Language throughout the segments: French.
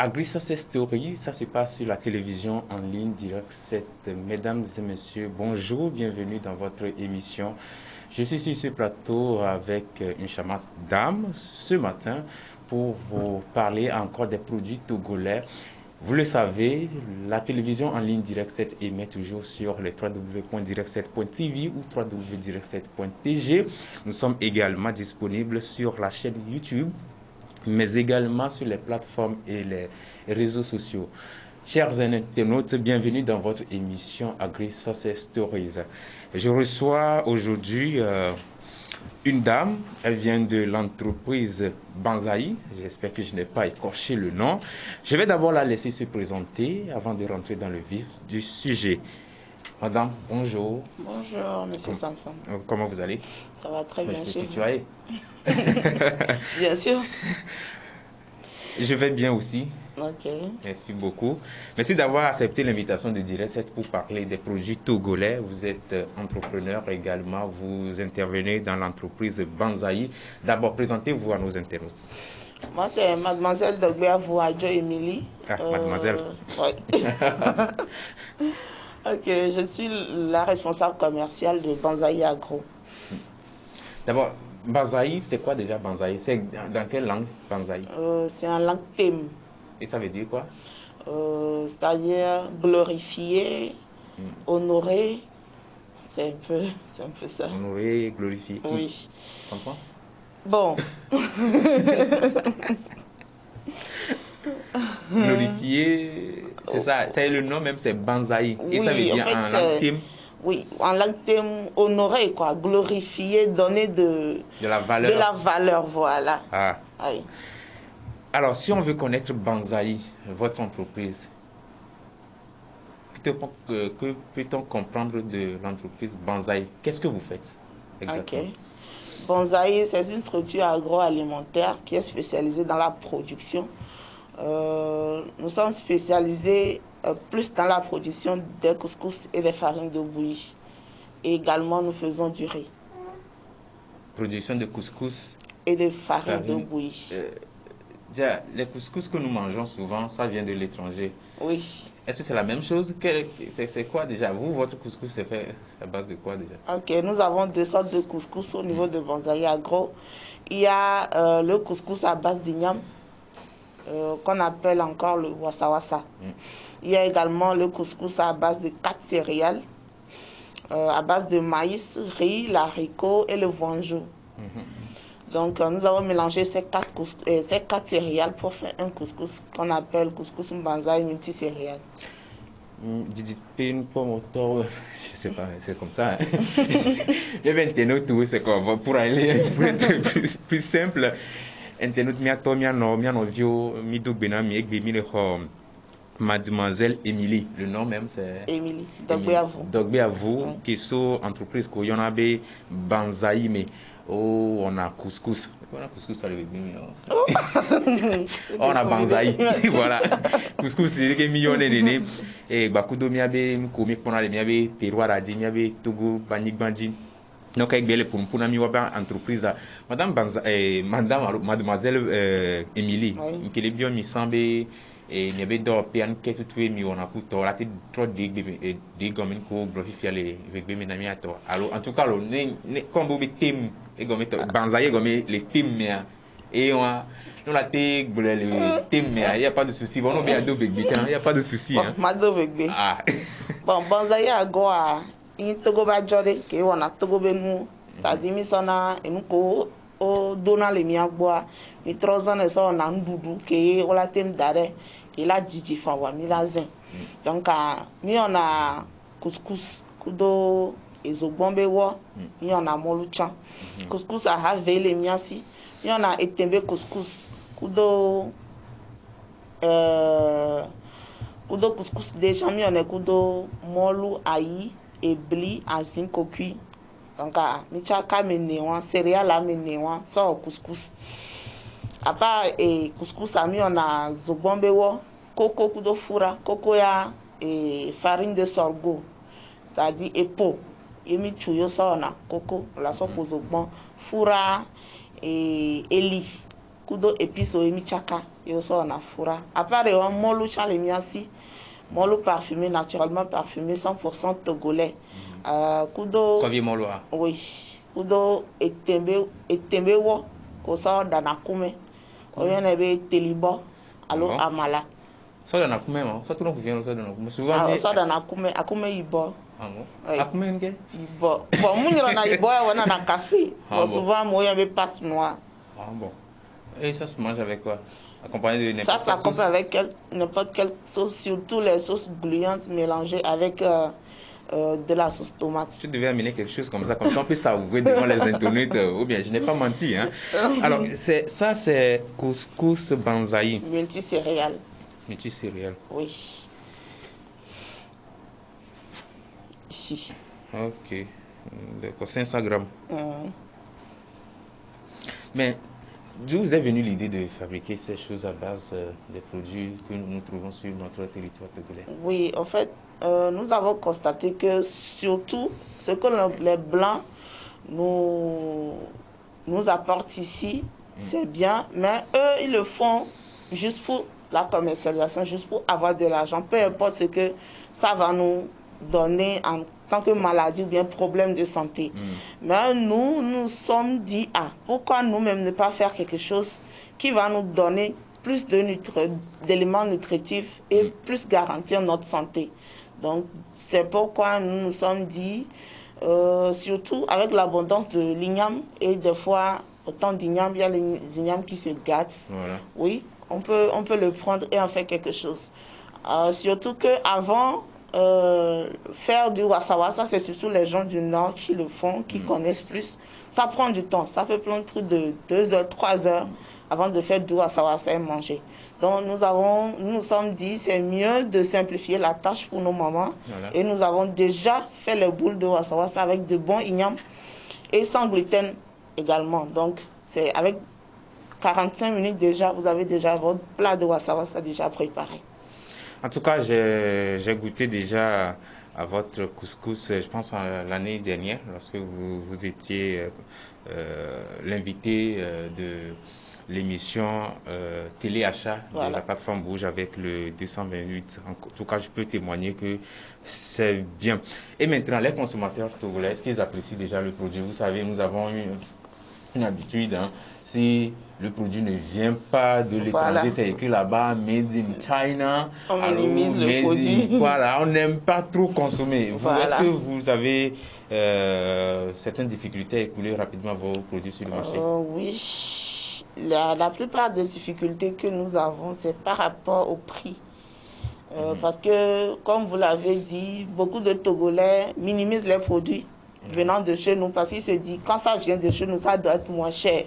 AgriSuccess Story, ça se passe sur la télévision en ligne Direct 7. Mesdames et messieurs, bonjour, bienvenue dans votre émission. Je suis sur ce plateau avec une charmante dame ce matin pour vous parler encore des produits togolais. Vous le savez, la télévision en ligne Direct 7 émet toujours sur les www.direct7.tv ou www.direct7.tg. Nous sommes également disponibles sur la chaîne YouTube, mais également sur les plateformes et les réseaux sociaux. Chers internautes, bienvenue dans votre émission AgriSuccess Stories. Je reçois aujourd'hui une dame, elle vient de l'entreprise Banzai, j'espère que je n'ai pas écorché le nom. Je vais d'abord la laisser se présenter avant de rentrer dans le vif du sujet. Madame, bonjour. Bonjour, monsieur Samson. Comment vous allez? Ça va très bien. Je peux tutoyer. Bien sûr. Je vais bien aussi. Ok. Merci beaucoup. Merci d'avoir accepté l'invitation de Direct 7 pour parler des produits togolais. Vous êtes entrepreneur également. Vous intervenez dans l'entreprise Banzai. D'abord, présentez-vous à nos internautes. Moi, c'est mademoiselle Dogbeavou Adjo Emily. Ah, mademoiselle. Oui. Ok, je suis la responsable commerciale de Banzai Agro. D'abord, Banzai, c'est quoi déjà Banzai? C'est dans quelle langue Banzai? C'est en langue thème. Et ça veut dire quoi? C'est-à-dire glorifier, honorer. C'est un peu ça. Honorer, glorifier. Oui. Samson? Bon. Glorifier, c'est ça. C'est le nom même, c'est Banzai. Et Oui, ça veut dire en fait, en langue thème? Oui, en langue thème, honorer, quoi. Glorifier, donner de la valeur. De la valeur, voilà. Ah. Oui. Alors, si on veut connaître Banzai, votre entreprise, que peut-on comprendre de l'entreprise Banzai? Qu'est-ce que vous faites exactement? Ok. Banzai, c'est une structure agroalimentaire qui est spécialisée dans la production. Nous sommes spécialisés plus dans la production des couscous et des farines de bouillie. Et également, nous faisons du riz. Production de couscous et de farine de bouillie. Déjà, les couscous que nous mangeons souvent, ça vient de l'étranger. Oui. Est-ce que c'est la même chose? C'est quoi déjà? Vous, votre couscous, c'est fait à base de quoi déjà? Ok, nous avons deux sortes de couscous au niveau de Banzai Agro. Il y a le couscous à base d'igname, qu'on appelle encore le wassa-wassa. Il y a également le couscous à base de 4 céréales, à base de maïs, riz, l'haricot et le vanjou. Donc, nous avons mélangé ces quatre céréales pour faire un couscous qu'on appelle couscous Banzai multicéréales. Dites une pomme je sais pas, c'est comme ça. Les internautes, c'est quoi? Pour être plus simple, internaute Mademoiselle Emily, le nom même c'est Emily, Dogbeavou. Dogbeavou, qui est une entreprise qui a Banzai, mais on a couscous. On a couscous, ça veut dire. On a Banzai, voilà. Couscous, c'est que millions d'années. Et Bakudo miabe, comique pour aller terroir à Dimiabe, Togo, Banik Bandin. Donc, avec les pour une entreprise, mademoiselle Emily, qui est bien, il semble. Et il y avait d'autres pays qui étaient tous mis en accord. Là, trop de gommes qui glorifient les mes amis. Alors, en tout cas, comme vous mettez les gommes, Banzai gomme les thèmes, et on a nous la les thèmes, il n'y a pas de souci. Bon, on a deux bébés, il n'y a pas de souci. Bon, Banzai a goa, il togo ba jode, qui on a togo benu, c'est-à-dire misona et nous ko o dona les miagboa, mi 3 ans et ça on a un doudou qui on la thème d'arrêt. Et là, Didi Fawa, Milazin. Donc, nous on a couscous, kudo, et zobombewa, nous on a moluchan. Couscous à have les miasi. Nous on a etembe couscous, kudo, couscous déjà, nous on a kudo, molu, aïe, et bli, azin, cocuit. Donc, michaka menewa, céréales menewa, ça au couscous. À part couscous, on a zobombewo, coco kudo fura, coco ya et farine de sorgho, c'est-à-dire épo. Et mi chuyo ça on a coco, la soupe aux zobon, fura et eli. kudo épice au emichaka et aussi on a foura. À part le molu chalemiasi, molu parfumé, naturellement parfumé, 100% togolais. Kudo. Quoi vient molu? Oui. Kudo etembe wo, ko sort d'anakume. Ko y en avait telibo, allo amala. Ça donne akume, ça tout le monde vient ça donne akume. Souvent. Ça donne akume ibo. Ah bon? Akume nge? Ibo. Bon, moun y en a ibo, on a un café. Bon, souvent moi y avait pâte noire. Ah bon. Et ça se mange avec quoi? Accompagné de n'importe quelle sauce? Ça s'accompagne avec n'importe quelle sauce, surtout les sauces gluantes mélangées avec de la sauce tomate. Tu devais amener quelque chose comme ça on peut savourer devant les internautes, ou bien je n'ai pas menti. Hein. Alors, ça c'est couscous banzai. Multicéréales. Multicéréales. Oui. Ici. Ok. D'accord, 500 grammes. Mais d'où vous est venue l'idée de fabriquer ces choses à base des produits que nous trouvons sur notre territoire togolais? Oui, en fait, nous avons constaté que surtout ce que les Blancs nous apportent ici, c'est bien, mais eux, ils le font juste pour la commercialisation, juste pour avoir de l'argent, peu importe ce que ça va nous donner en tant que maladie ou bien problème de santé. Mais nous sommes dit, pourquoi nous-mêmes ne pas faire quelque chose qui va nous donner plus d'éléments nutritifs et plus garantir notre santé. Donc, c'est pourquoi nous nous sommes dit, surtout avec l'abondance de l'igname, et des fois, autant d'igname, il y a les ignames qui se gâtent. Voilà. Oui, on peut le prendre et en faire quelque chose. Surtout qu'avant, faire du wassa-wassa, c'est surtout les gens du Nord qui le font, qui connaissent plus. Ça prend du temps, ça fait plein de trucs de 2 heures, 3 heures avant de faire du wassa-wassa et manger. Donc nous sommes dit, c'est mieux de simplifier la tâche pour nos mamans. Voilà. Et nous avons déjà fait les boules de wassa-wassa avec de bons ignames et sans gluten également. Donc c'est avec 45 minutes déjà, vous avez déjà votre plat de wassa-wassa déjà préparé. En tout cas, j'ai goûté déjà à votre couscous, je pense l'année dernière, lorsque vous étiez l'invité de l'émission Téléachat de la plateforme Rouge avec le 228. En tout cas, je peux témoigner que c'est bien. Et maintenant, les consommateurs togolais, est-ce qu'ils apprécient déjà le produit? Vous savez, nous avons une habitude, hein, si le produit ne vient pas de l'étranger, c'est écrit là-bas, made in China. On minimise le produit. Voilà, on n'aime pas trop consommer. Est-ce que vous avez certaines difficultés à écouler rapidement vos produits sur le marché? Oui. La plupart des difficultés que nous avons, c'est par rapport au prix. Parce que, comme vous l'avez dit, beaucoup de Togolais minimisent les produits venant de chez nous parce qu'ils se disent, quand ça vient de chez nous, ça doit être moins cher.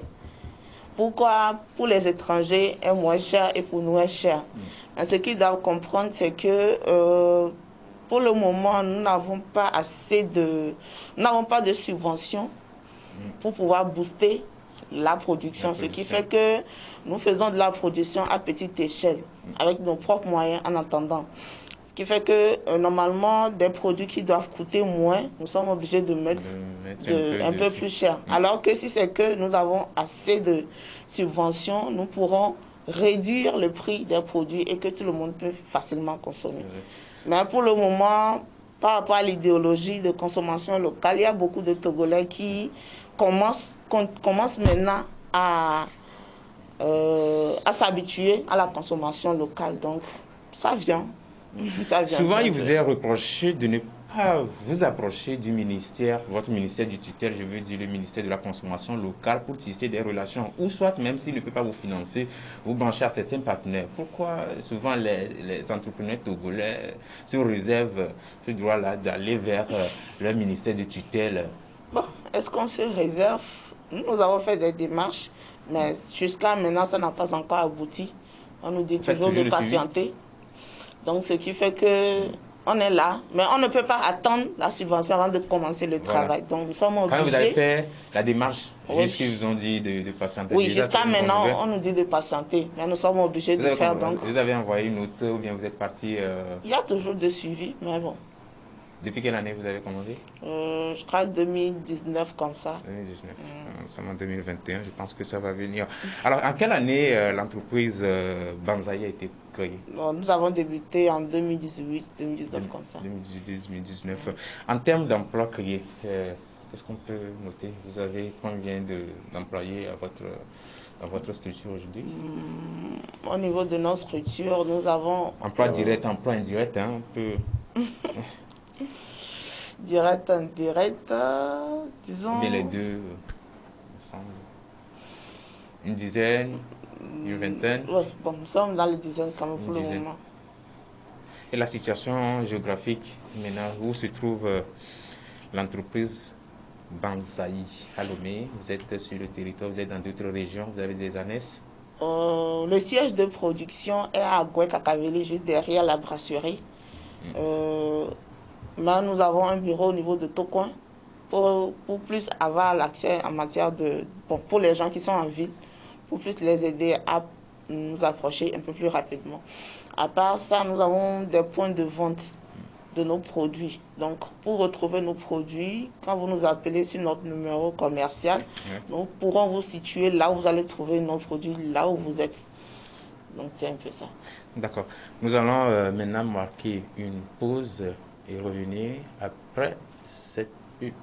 Pourquoi pour les étrangers est moins cher et pour nous est cher? Mais ce qu'ils doivent comprendre, c'est que pour le moment, nous n'avons pas pas de subventions pour pouvoir booster la production. Ce qui fait que nous faisons de la production à petite échelle, avec nos propres moyens en attendant. Ce qui fait que normalement, des produits qui doivent coûter moins, nous sommes obligés de mettre un peu plus cher. Alors que si c'est que nous avons assez de subventions, nous pourrons réduire le prix des produits et que tout le monde peut facilement consommer. Mais pour le moment, par rapport à l'idéologie de consommation locale, il y a beaucoup de Togolais qui commencent maintenant à s'habituer à la consommation locale. Donc, ça vient. Souvent, il vous est reproché de ne pas vous approcher du ministère, votre ministère du tutelle, je veux dire le ministère de la consommation locale, pour tisser des relations, ou soit même s'il ne peut pas vous financer, vous branchez à certains partenaires. Pourquoi souvent les entrepreneurs togolais se réservent ce droit-là d'aller vers leur ministère de tutelle? Bon, est-ce qu'on se réserve? Nous avons fait des démarches, mais jusqu'à maintenant, ça n'a pas encore abouti. On nous dit toujours de patienter. Donc, ce qui fait que on est là, mais on ne peut pas attendre la subvention avant de commencer le travail. Donc, nous sommes obligés. Quand vous avez fait la démarche, juste qu'ils vous ont dit de patienter. Oui, jusqu'à maintenant, on nous dit de patienter, mais nous sommes obligés de faire. Donc, vous avez envoyé une note ou bien vous êtes parti Il y a toujours de suivi, mais bon. Depuis quelle année vous avez commandé? Je crois 2019 comme ça. 2019. nous sommes en 2021, je pense que ça va venir. Alors, en quelle année l'entreprise Banzai a été créée? Bon, nous avons débuté en 2018-2019 comme ça. 2018-2019. En termes d'emplois créés, qu'est-ce qu'on peut noter? Vous avez combien d'employés à votre structure aujourd'hui? Au niveau de nos structures, nous avons... Emploi direct, emploi indirect, hein, un peu... Direct, indirect, disons... Bien les deux, une dizaine, une vingtaine? Oui, bon, nous sommes dans les dizaines quand même pour le moment. Et la situation géographique, maintenant, où se trouve l'entreprise Banzai à Lomé? Vous êtes sur le territoire, vous êtes dans d'autres régions, vous avez des annexes? Le siège de production est à Goué-Kakaveli, juste derrière la brasserie. Mais nous avons un bureau au niveau de Tocoin pour plus avoir l'accès en matière de... Bon, pour les gens qui sont en ville, pour plus les aider à nous approcher un peu plus rapidement. À part ça, nous avons des points de vente de nos produits. Donc, pour retrouver nos produits, quand vous nous appelez sur notre numéro commercial, nous pourrons vous situer là où vous allez trouver nos produits, là où vous êtes. Donc, c'est un peu ça. D'accord. Nous allons maintenant marquer une pause et revenir après cette pub.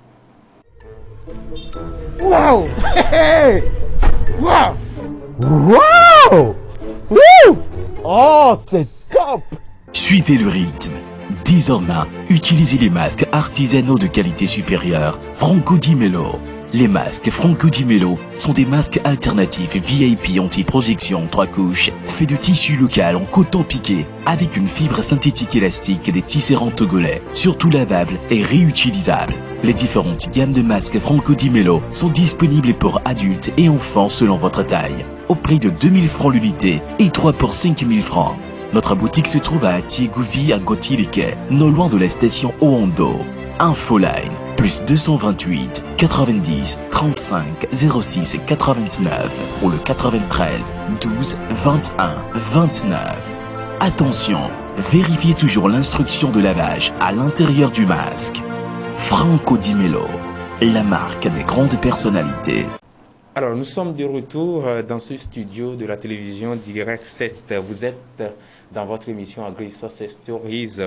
Wow! Hey! Wow! Wow! Woo! Oh, c'est top! Suivez le rythme. Désormais, utilisez les masques artisanaux de qualité supérieure Franco Di Melo. Les masques Franco Di Melo sont des masques alternatifs VIP anti-projection 3 couches, faits de tissu local en coton piqué, avec une fibre synthétique élastique des tisserands togolais, surtout lavables et réutilisables. Les différentes gammes de masques Franco Di Melo sont disponibles pour adultes et enfants selon votre taille, au prix de 2000 francs l'unité et 3 pour 5000 francs. Notre boutique se trouve à Tiegouvi à Gauthier-les-Quais, non loin de la station Oando. Infoline, plus 228 90 35 06 99 ou le 93 12 21 29. Attention, vérifiez toujours l'instruction de lavage à l'intérieur du masque. Franco Di Melo, la marque des grandes personnalités. Alors, nous sommes de retour dans ce studio de la télévision Direct 7. Vous êtes dans votre émission Agri Success Stories.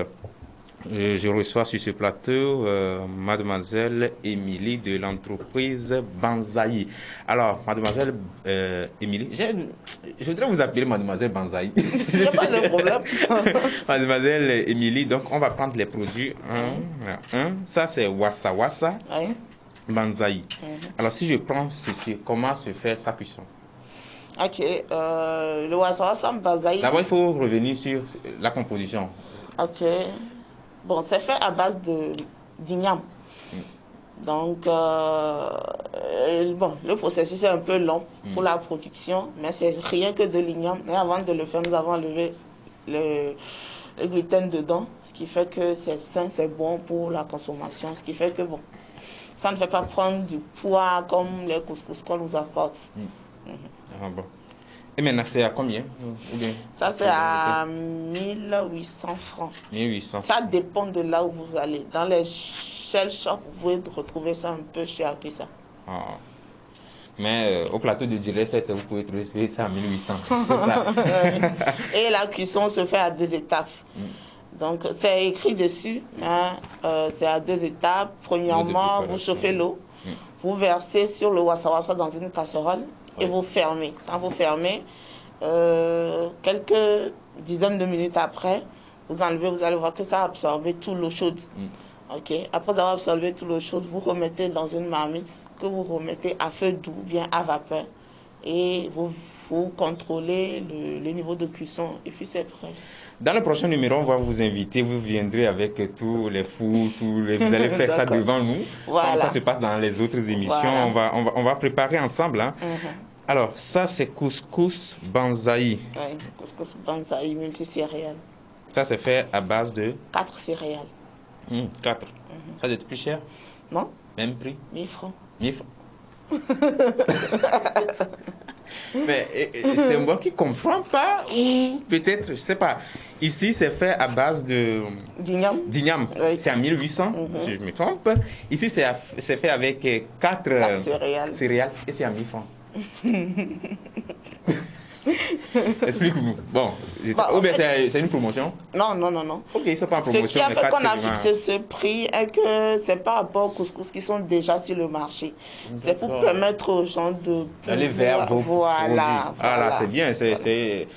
Je reçois sur ce plateau mademoiselle Émilie de l'entreprise Banzai. Alors, mademoiselle Émilie, je voudrais vous appeler mademoiselle Banzai. Il n'y a pas de problème. Mademoiselle Émilie, donc on va prendre les produits. Ça, c'est Wassa Wassa. Oui. Banzai. Alors, si je prends ceci, comment se fait sa cuisson? Ok, le Wassa Wassa Banzai. D'abord, il faut revenir sur la composition. Ok. Bon, c'est fait à base d'igname. Donc, bon, le processus est un peu long pour la production, mais c'est rien que de l'igname. Mais avant de le faire, nous avons enlevé le gluten dedans, ce qui fait que c'est sain, c'est bon pour la consommation, ce qui fait que, bon, ça ne fait pas prendre du poids comme les couscous qu'on nous apporte. Ah, bon. Et maintenant, c'est à combien? Ou bien, ça, c'est à 1800 francs. 1800. Ça dépend de là où vous allez. Dans les shell shops, vous pouvez retrouver ça un peu cher que ça. Ah. Mais au plateau de Direct 7, vous pouvez trouver ça à 1800. C'est ça. Et la cuisson se fait à 2 étapes. Donc, c'est écrit dessus, mais c'est à 2 étapes. Premièrement, vous chauffez l'eau. Vous versez sur le Wassa Wassa dans une casserole et vous fermez. Quand vous fermez, quelques dizaines de minutes après, vous enlevez, vous allez voir que ça a absorbé toute l'eau chaude. Ok. Après avoir absorbé toute l'eau chaude, vous remettez dans une marmite que vous remettez à feu doux, bien à vapeur. Et vous contrôlez le niveau de cuisson et puis c'est prêt. Dans le prochain numéro, on va vous inviter, vous viendrez avec tous les fours, vous allez faire ça devant nous. Voilà. Comme ça se passe dans les autres émissions. Voilà. On va préparer ensemble. Hein. Alors, ça c'est couscous Banzai. Oui, couscous Banzai multicéréales. Ça c'est fait à base de 4 céréales. 4. Ça doit être plus cher? Non. Même prix? 1000 francs. 1000 francs. Mais c'est moi qui ne comprends pas, ou peut-être, je ne sais pas. Ici, c'est fait à base de d'igname. Oui. C'est à 1800, si je me trompe. Ici, c'est fait avec 4 céréales et c'est à 1000 francs. Explique-nous. Bon, c'est une promotion? Non. Ok, c'est pas une promotion. Ce qui a fait qu'on a vraiment... fixé ce prix est que c'est par rapport aux couscous qui sont déjà sur le marché. C'est pour permettre aux gens de aller vers vos produits. Voilà, c'est bien, c'est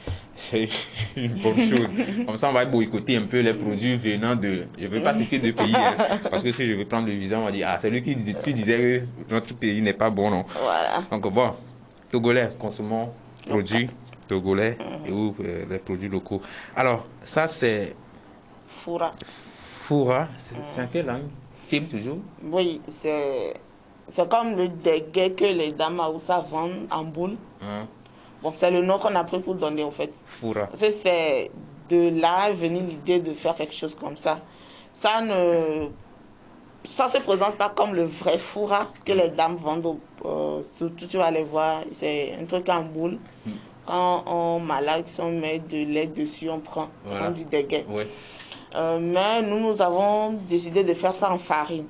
une bonne chose. Comme ça, on va boycotter un peu les produits venant de... Je ne veux pas citer de pays, hein, parce que si je veux prendre le visa, on va dire, ah, c'est lui qui disait que notre pays n'est pas bon, non? Voilà. Donc bon, Togolais, consommons produits togolais et ou les produits locaux. Alors, ça c'est... Foura. Foura, c'est en quelle langue? Kim toujours? Oui, c'est comme le déguet que les dames à Oussa vendent en boule. Bon, c'est le nom qu'on a pris pour donner, en fait. Foura. C'est de là est venue l'idée de faire quelque chose comme ça. Ça se présente pas comme le vrai foura que les dames vendent. Surtout, tu vas les voir, c'est un truc en boule. Quand on malade, si on met de lait dessus, on prend. C'est comme du déguet. Oui. Mais nous avons décidé de faire ça en farine.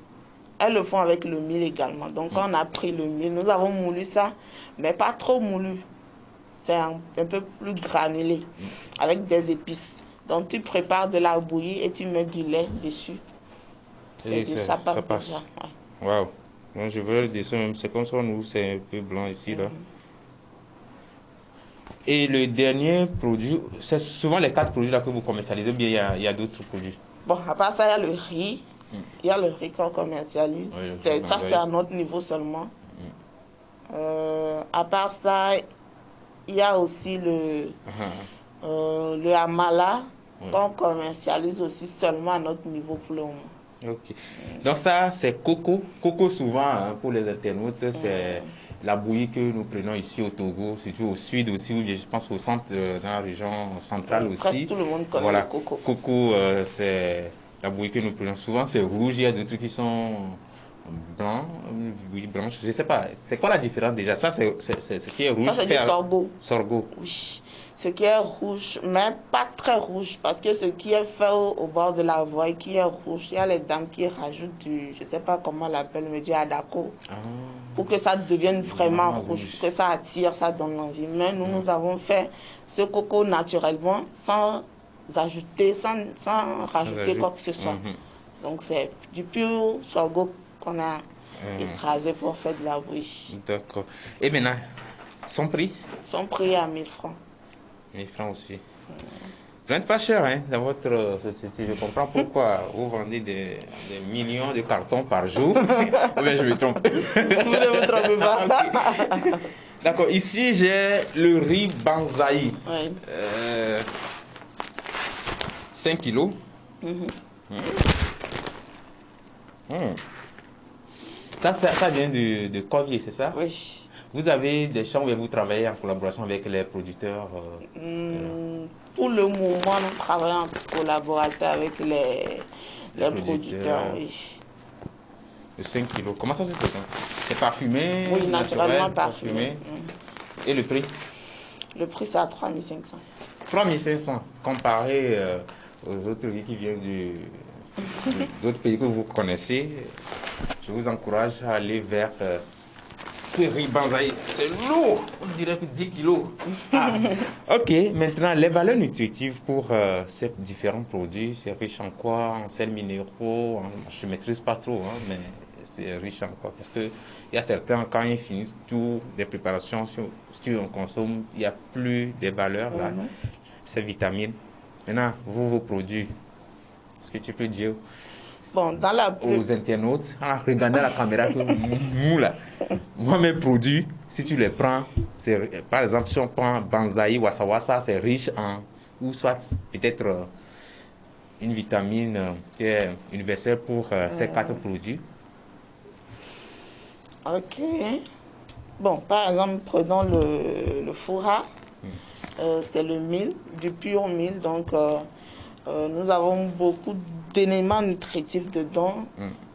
Elles le font avec le mil également. Donc, on a pris le mil. Nous avons moulu ça, mais pas trop moulu. C'est un peu plus granulé, avec des épices. Donc, tu prépares de la bouillie et tu mets du lait dessus. Ça passe. Waouh. Moi, je veux le dessin même. C'est comme ça, nous, c'est un peu blanc ici, là. Et le dernier produit, c'est souvent les 4 produits là que vous commercialisez, ou bien il y a d'autres produits? Bon, à part ça, il y a le riz. Il y a le riz qu'on commercialise. Oui, ça, c'est à notre niveau seulement. À part ça, il y a aussi le amala qu'on commercialise aussi seulement à notre niveau pour le moment. Ok. Donc ça, c'est coco. Coco, souvent, hein, pour les internautes, c'est la bouillie que nous prenons ici au Togo, surtout au sud aussi, ou je pense au centre, dans la région centrale aussi. Presque tout le monde connaît le coco. Coco, c'est la bouillie que nous prenons. Souvent, c'est rouge. Il y a d'autres qui sont blancs, bouillie blanche. Je ne sais pas. C'est quoi la différence déjà? Ça, c'est ce qui est rouge. Ça, c'est du sorgho. Sorgho. Oui. Ce qui est rouge, mais pas très rouge, parce que ce qui est fait au bord de la voie, qui est rouge, il y a les dames qui rajoutent du, je ne sais pas comment on l'appelle, mais du adako, pour que ça devienne vraiment rouge, pour que ça attire, ça donne envie. Mais nous avons fait ce coco naturellement, sans ajouter, sans rajouter quoi que ce soit. Donc c'est du pur sorgho qu'on a écrasé pour faire de la bouillie. D'accord. Et maintenant, son prix? Son prix est à 1000 francs. 1000 francs aussi. Vous n'êtes pas cher, hein, dans votre société. Je comprends pourquoi vous vendez des millions de cartons par jour. Ou bien je me trompe. Vous ne vous trompez pas. Okay. D'accord. Ici, j'ai le riz banzai. Oui. 5 kilos. Ça vient de Corvier, c'est ça? Oui. Vous avez des champs où vous travaillez en collaboration avec les producteurs? Pour le moment, nous travaillons en collaboration avec les producteurs. Oui. De 5 kilos. Comment ça se présente? C'est parfumé? Oui, naturellement parfumé. Et le prix? Le prix, c'est à 3500. 3500, comparé aux autres riz qui viennent d'autres pays que vous connaissez. Je vous encourage à aller vers... ce riz banzai, c'est lourd, on dirait que 10 kilos. Ok, maintenant, les valeurs nutritives pour ces différents produits, c'est riche en quoi? En sels minéraux, je ne maîtrise pas trop, hein, mais c'est riche en quoi? Parce qu'il y a certains, quand ils finissent toutes les préparations, si on consomme, il n'y a plus de valeurs, là, ces vitamines. Maintenant, vos produits, est-ce que tu peux dire? Bon, dans la aux internautes, en regardant la caméra que nous là, moi mes produits, si tu les prends, par exemple si on prend banzai, wassa, c'est riche en, ou soit peut-être une vitamine qui est universelle pour ces 4 produits. Ok. Bon, par exemple, prenons le foura, c'est le mil, du pur mil, donc nous avons beaucoup d'éléments nutritifs dedans.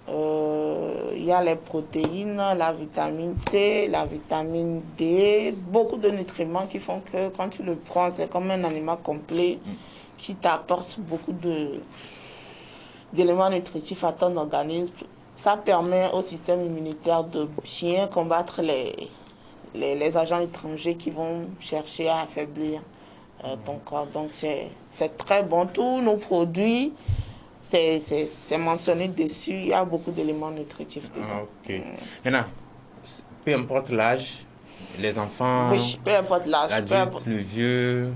Il il y a les protéines, la vitamine C, la vitamine D, beaucoup de nutriments qui font que quand tu le prends, c'est comme un aliment complet qui t'apporte beaucoup d'éléments nutritifs à ton organisme. Ça permet au système immunitaire de bien combattre les agents étrangers qui vont chercher à affaiblir ton corps. Donc c'est très bon. Tous nos produits, c'est mentionné dessus, il y a beaucoup d'éléments nutritifs dedans. Ok. Maintenant, peu importe l'âge, les enfants, Oui, peu importe l'âge, l'adulte, le vieux,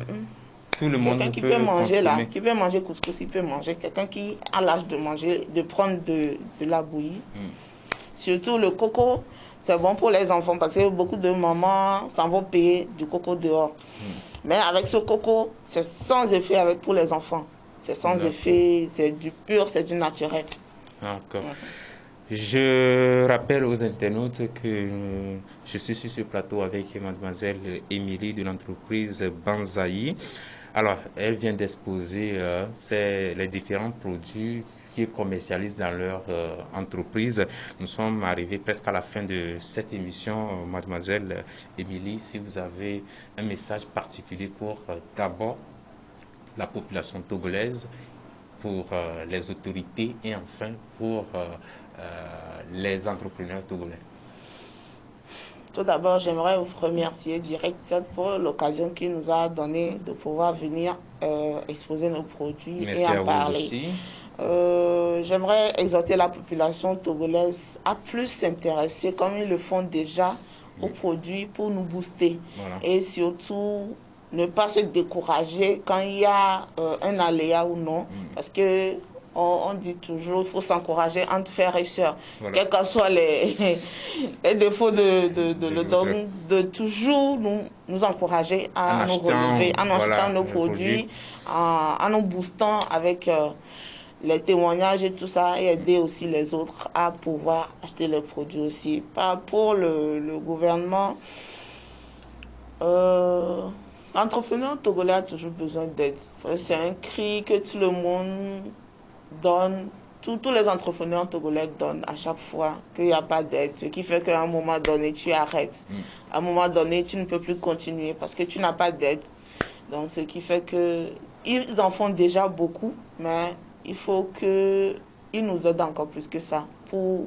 tout le monde quelqu'un qui peut peut manger là, consommer. qui peut manger couscous, il peut manger. Quelqu'un qui a l'âge de manger, de prendre de la bouillie. Surtout le coco, c'est bon pour les enfants parce que beaucoup de mamans s'en vont payer du coco dehors. Mais avec ce coco, c'est sans effet pour les enfants. C'est sans effet, c'est du pur, c'est du naturel. D'accord. Je rappelle aux internautes que je suis sur ce plateau avec mademoiselle Émilie de l'entreprise Banzai. Alors, elle vient d'exposer les différents produits qu'ils commercialisent dans leur entreprise. Nous sommes arrivés presque à la fin de cette émission. Mademoiselle Émilie, si vous avez un message particulier pour d'abord la population togolaise, pour les autorités et enfin pour les entrepreneurs togolais. Tout d'abord, j'aimerais vous remercier Direct7 pour l'occasion qu'il nous a donnée de pouvoir venir exposer nos produits. Merci et en à vous parler. aussi. J'aimerais exhorter la population togolaise à plus s'intéresser, comme ils le font déjà, aux produits pour nous booster. Voilà. Et surtout, ne pas se décourager quand il y a un aléa ou non, parce que on dit toujours, il faut s'encourager entre frères et sœurs, Voilà. quels que soient les défauts de toujours nous encourager à nous relever, en achetant nos produits, en nous boostant avec les témoignages et tout ça, et aider aussi les autres à pouvoir acheter les produits aussi. Pas pour le gouvernement. L'entrepreneur togolais a toujours besoin d'aide. C'est un cri que tout le monde donne, tous les entrepreneurs togolais donnent à chaque fois qu'il n'y a pas d'aide. Ce qui fait qu'à un moment donné, tu arrêtes. À un moment donné, tu ne peux plus continuer parce que tu n'as pas d'aide. Donc, ce qui fait qu'ils en font déjà beaucoup, mais il faut qu'ils nous aident encore plus que ça pour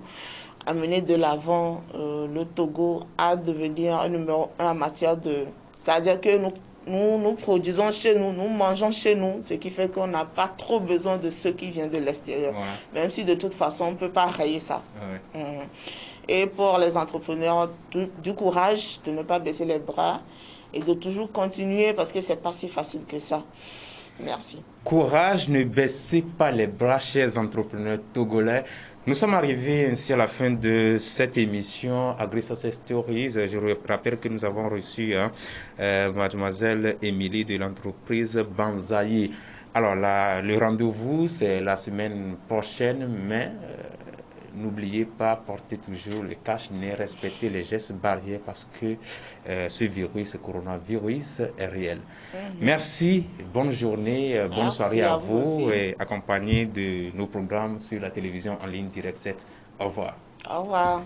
amener de l'avant le Togo à devenir un numéro 1 en matière de... C'est-à-dire que nous produisons chez nous, nous mangeons chez nous, ce qui fait qu'on n'a pas trop besoin de ceux qui viennent de l'extérieur. Ouais. Même si de toute façon, on ne peut pas rayer ça. Ouais. Et pour les entrepreneurs, du courage de ne pas baisser les bras et de toujours continuer parce que ce n'est pas si facile que ça. Merci. Courage, ne baissez pas les bras, chers entrepreneurs togolais. Nous sommes arrivés ainsi à la fin de cette émission AgriSuccess Stories. Je rappelle que nous avons reçu mademoiselle Émilie de l'entreprise Banzai. Alors le rendez-vous, c'est la semaine prochaine, mais n'oubliez pas, portez toujours le cache-nez, respectez les gestes barrières parce que ce virus, ce coronavirus est réel. Merci, bonne journée, bonne soirée à vous et accompagné de nos programmes sur la télévision en ligne Direct7. Au revoir. Au revoir.